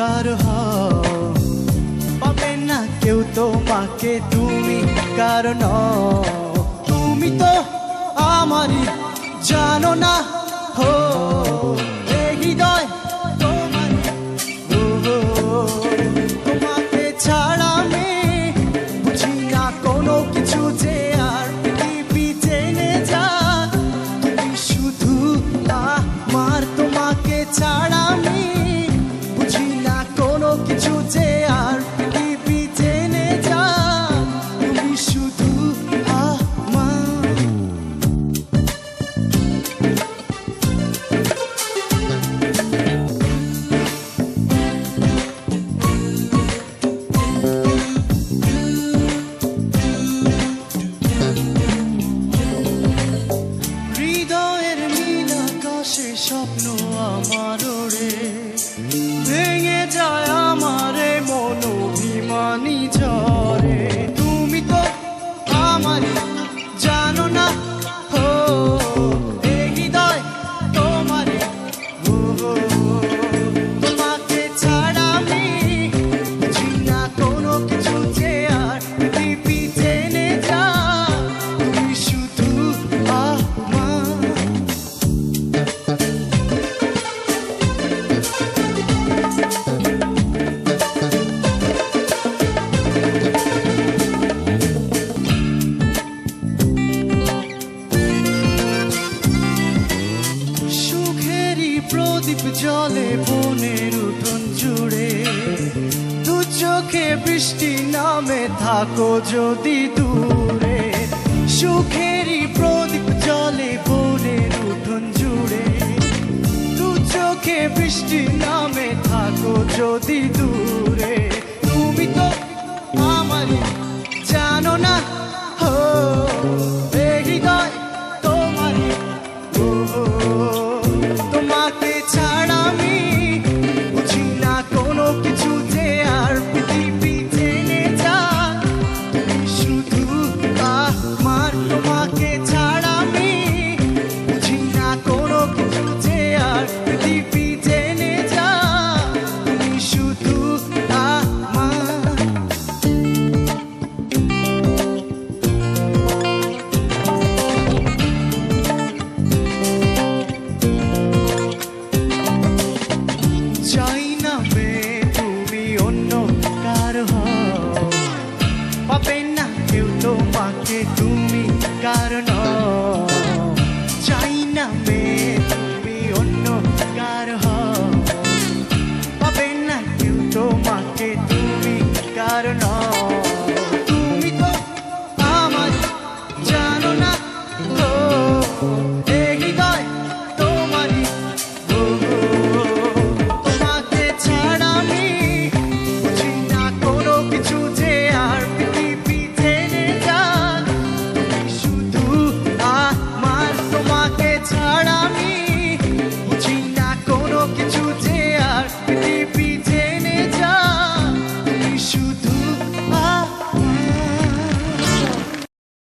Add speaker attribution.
Speaker 1: কারো হও, পাবে না কেউ তোমাকে, তুমি কারো নও। তুমি তো আমারই, জানো না হো এ হৃদয় তোমারই। তোমাকে ছাড়া আমি বুঝি না কোনো কিছু যে আর পৃথিবী জেনে যা। তুমি শুধু আমার, তোমাকে ছাড়া আমি বুঝি না কোনো কিছু যে আর পৃথিবী জেনে যা। তুমি শুধু আমার। হৃদয়ের নীল আকাশে স্বপ্ন আমার রে, ভেঙে যায় আমার মন অভিমানী ঝরে। তুমি তো আমারই, জানো না হো এ হৃদয় তোমারই। তোমাকে ছাড়া আমি বুঝি না কোনো কিছু যে আর পৃথিবী জেনে যা। তুমি শুধু আমার। সুখেরই প্রদীপ জলে বনের উঠোন জুড়ে, দু চোখে বৃষ্টি নামে থাকো যদি দূরে। সুখেরই প্রদীপ জলে বনের উঠোন জুড়ে, দু চোখে বৃষ্টি নামে থাকো যদি দূরে। তুমি তো আমারই, জানো না হো এ হৃদয় তোমারই। তোমাকে